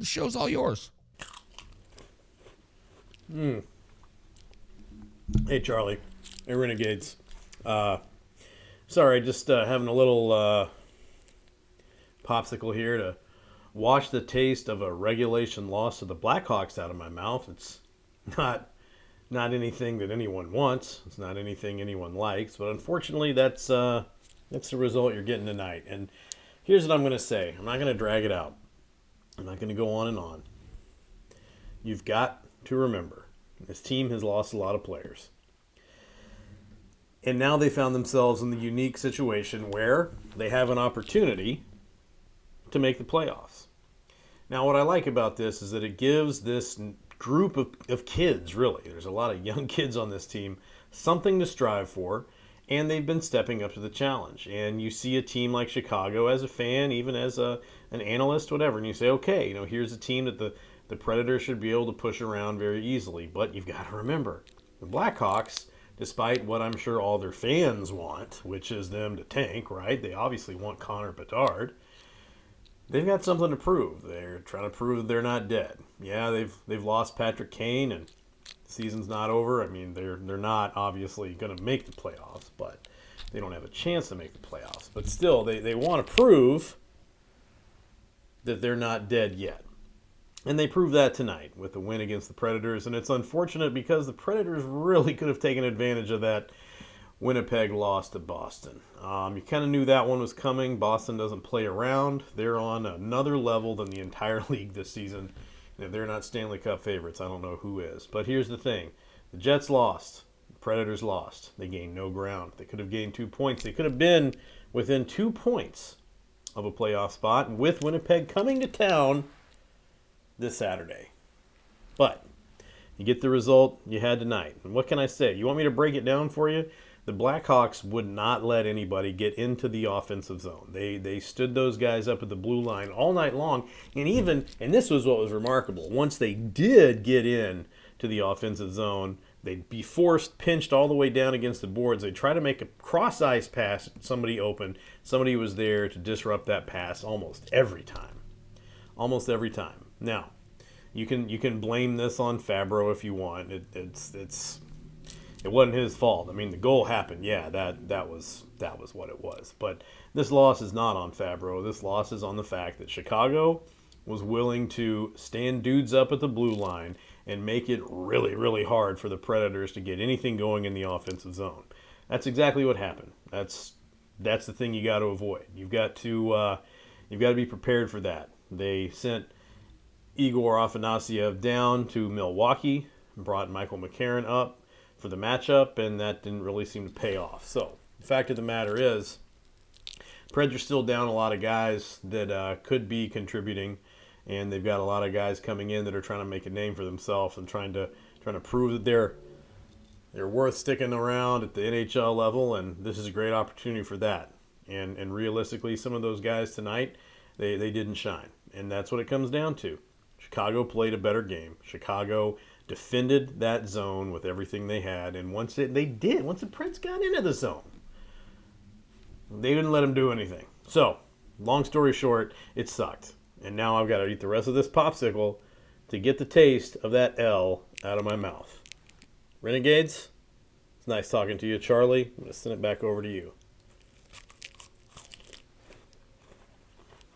The show's all yours. Hey, Charlie. Hey, Renegades. Sorry, just having a little popsicle here to wash the taste of a regulation loss to the Blackhawks out of my mouth. It's not anything that anyone wants. It's not anything anyone likes. But unfortunately, that's the result you're getting tonight. And here's what I'm going to say. I'm not going to drag it out. I'm not going to go on and on. You've got to remember, this team has lost a lot of players. And now they found themselves in the unique situation where they have an opportunity to make the playoffs. Now, what I like about this is that it gives this group of kids, really, there's a lot of young kids on this team, something to strive for, and they've been stepping up to the challenge. And you see a team like Chicago as a fan, even as an analyst, whatever, and you say, okay, here's a team that the Predators should be able to push around very easily. But you've got to remember, the Blackhawks, despite what I'm sure all their fans want, which is them to tank, right? They obviously want Connor Bedard. They've got something to prove. They're trying to prove that they're not dead. Yeah, they've lost Patrick Kane, and the season's not over. I mean, they're not obviously going to make the playoffs, but they don't have a chance to make the playoffs. But still, they want to prove that they're not dead yet. And they proved that tonight with the win against the Predators. And it's unfortunate because the Predators really could have taken advantage of that Winnipeg loss to Boston. You kind of knew that one was coming. Boston doesn't play around. They're on another level than the entire league this season. And if they're not Stanley Cup favorites, I don't know who is. But here's the thing. The Jets lost. The Predators lost. They gained no ground. They could have gained 2 points. They could have been within 2 points of a playoff spot, and with Winnipeg coming to town this Saturday. But you get the result you had tonight. And what can I say? You want me to break it down for you? The Blackhawks would not let anybody get into the offensive zone. They stood those guys up at the blue line all night long. And this was what was remarkable, once they did get in to the offensive zone, they'd be pinched all the way down against the boards. They'd try to make a cross-ice pass at somebody open. Somebody was there to disrupt that pass almost every time. Almost every time. Now, you can blame this on Fabro if you want. It wasn't his fault. I mean, the goal happened. Yeah, that was what it was. But this loss is not on Fabro. This loss is on the fact that Chicago was willing to stand dudes up at the blue line and make it really, really hard for the Predators to get anything going in the offensive zone. That's exactly what happened. That's the thing you got to avoid. You've got to be prepared for that. They sent Igor Afanasyev down to Milwaukee and brought Michael McCarron up for the matchup, and that didn't really seem to pay off. So the fact of the matter is, Preds are still down a lot of guys that could be contributing, and they've got a lot of guys coming in that are trying to make a name for themselves and trying to prove that they're worth sticking around at the NHL level, and this is a great opportunity for that. And realistically, some of those guys tonight, they didn't shine, and that's what it comes down to. Chicago played a better game. Chicago defended that zone with everything they had, and once the Preds got into the zone, they didn't let them do anything. So, long story short, it sucked. And now I've got to eat the rest of this popsicle to get the taste of that L out of my mouth. Renegades, it's nice talking to you, Charlie. I'm going to send it back over to you.